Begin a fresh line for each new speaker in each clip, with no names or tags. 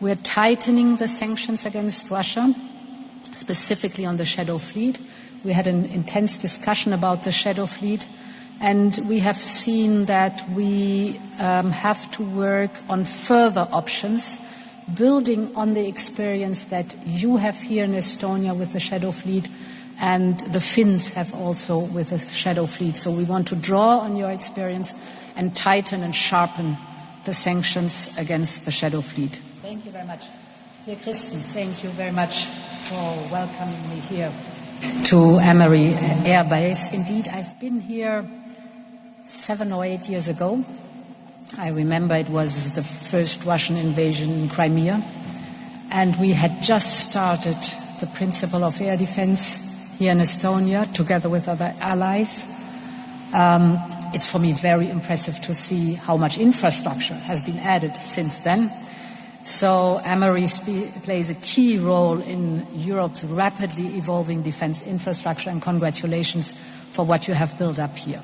We're tightening the sanctions against Russia, specifically on the shadow fleet. We had an intense discussion about the shadow fleet, and we have seen that we have to work on further options, building on the experience that you have here in Estonia with the shadow fleet, and the Finns have also with the shadow fleet. So we want to draw on your experience and tighten and sharpen the sanctions against the shadow fleet. Thank you very much. Dear Kristen, thank you very much for welcoming me here to Emery Air Base. Indeed, I've been here 7 or 8 years ago. I remember it was the first Russian invasion in Crimea, and we had just started the principle of air defense here in Estonia together with other allies. It's for me very impressive to see how much infrastructure has been added since then. So Emery plays a key role in Europe's rapidly evolving defense infrastructure, and congratulations for what you have built up here.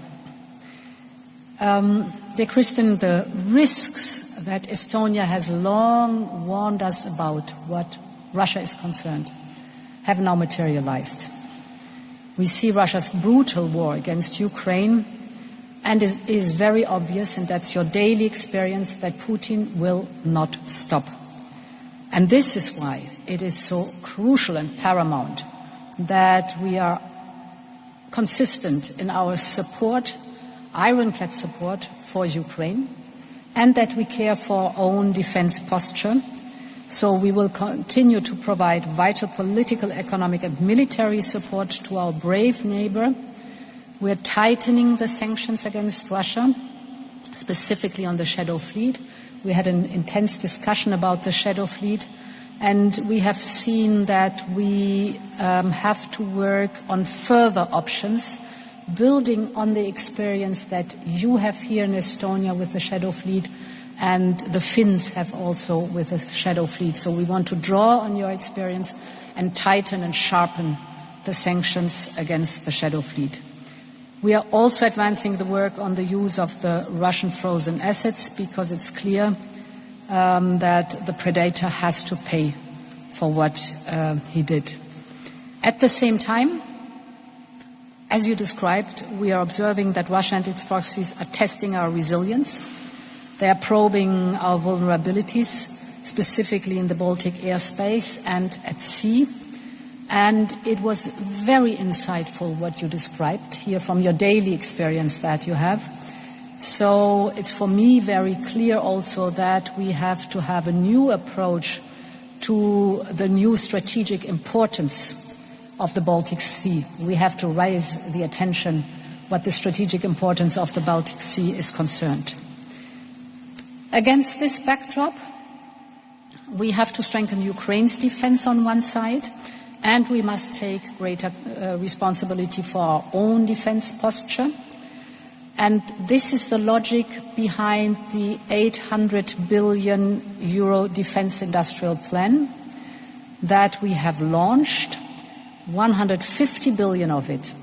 Dear Kristen, the risks that Estonia has long warned us about what Russia is concerned have now materialized. We see Russia's brutal war against Ukraine, and it is very obvious, and that's your daily experience, that Putin will not stop. And this is why it is so crucial and paramount that we are consistent in our support, ironclad support for Ukraine, and that we care for our own defense posture. So we will continue to provide vital political, economic and military support to our brave neighbor. We're tightening the sanctions against Russia, specifically on the shadow fleet. We had an intense discussion about the shadow fleet, and we have seen that we have to work on further options, building on the experience that you have here in Estonia with the shadow fleet, and the Finns have also with the shadow fleet. So we want to draw on your experience and tighten and sharpen the sanctions against the shadow fleet. We are also advancing the work on the use of the Russian frozen assets, because it's clear that the predator has to pay for what he did. At the same time, as you described, we are observing that Russia and its proxies are testing our resilience. They are probing our vulnerabilities, specifically in the Baltic airspace and at sea. And it was very insightful what you described here from your daily experience that you have. So it's for me very clear also that we have to have a new approach to the new strategic importance of the Baltic Sea. We have to raise the attention what the strategic importance of the Baltic Sea is concerned. Against this backdrop, we have to strengthen Ukraine's defense on one side, and we must take greater responsibility for our own defense posture. And this is the logic behind the 800 billion euro defense industrial plan that we have launched. 150 billion of it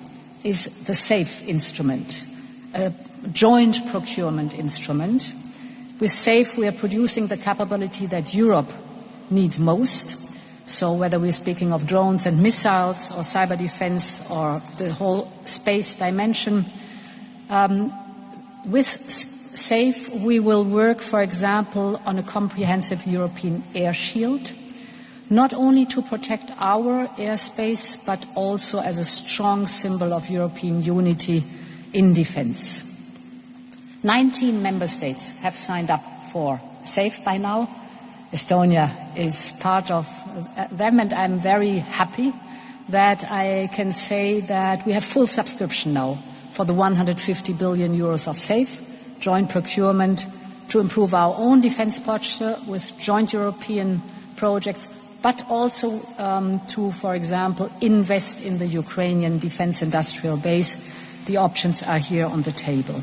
is the SAFE instrument, a joint procurement instrument. With SAFE, we are producing the capability that Europe needs most. So whether we're speaking of drones and missiles or cyber defense or the whole space dimension, with SAFE, we will work, for example, on a comprehensive European air shield, not only to protect our airspace, but also as a strong symbol of European unity in defense. 19 member states have signed up for SAFE by now. Estonia is part of them, and I'm very happy that I can say that we have full subscription now for the 150 billion euros of SAFE, joint procurement to improve our own defense posture with joint European projects, but also to, for example, invest in the Ukrainian defense industrial base. The options are here on the table.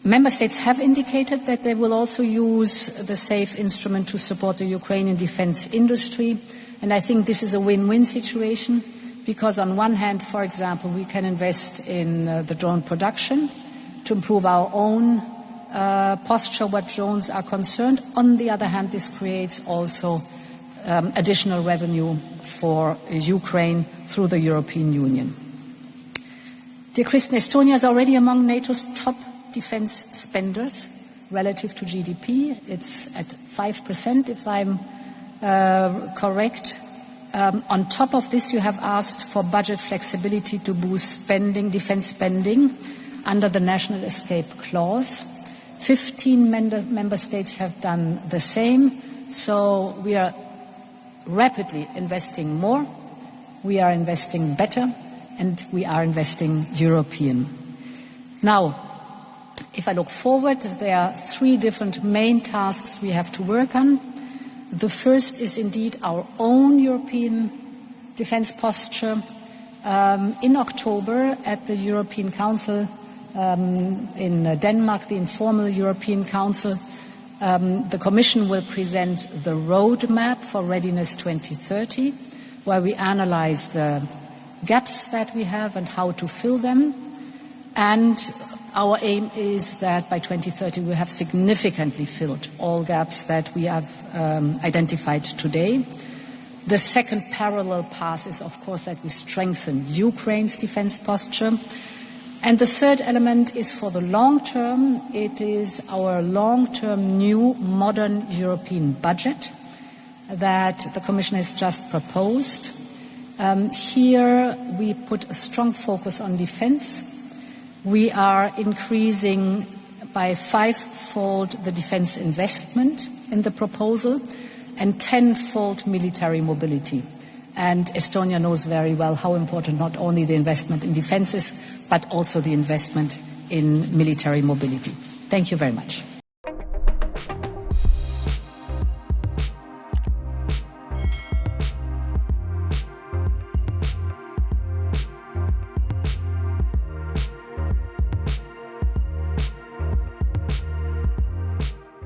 Member States have indicated that they will also use the SAFE instrument to support the Ukrainian defense industry, and I think this is a win-win situation, because on one hand, for example, we can invest in the drone production to improve our own posture where drones are concerned. On the other hand, this creates also additional revenue for Ukraine through the European Union. Dear Kristen, Estonia is already among NATO's top defense spenders relative to GDP. It's at 5%, if I'm correct. On top of this, you have asked for budget flexibility to boost spending, defense spending, under the National Escape Clause. 15 member states have done the same, so we are rapidly investing more, we are investing better, and we are investing European. Now, if I look forward, there are 3 different main tasks we have to work on. The first is indeed our own European defense posture. In October at the European Council in Denmark, the informal European Council, the Commission will present the roadmap for Readiness 2030, where we analyze the gaps that we have and how to fill them. And our aim is that by 2030 we have significantly filled all gaps that we have identified today. The second parallel path is, of course, that we strengthen Ukraine's defense posture. And the third element is for the long term. It is our long-term new modern European budget that the Commission has just proposed. Here we put a strong focus on defense. We are increasing by 5-fold the defense investment in the proposal and 10-fold military mobility. And Estonia knows very well how important not only the investment in defense is, but also the investment in military mobility. Thank you very much.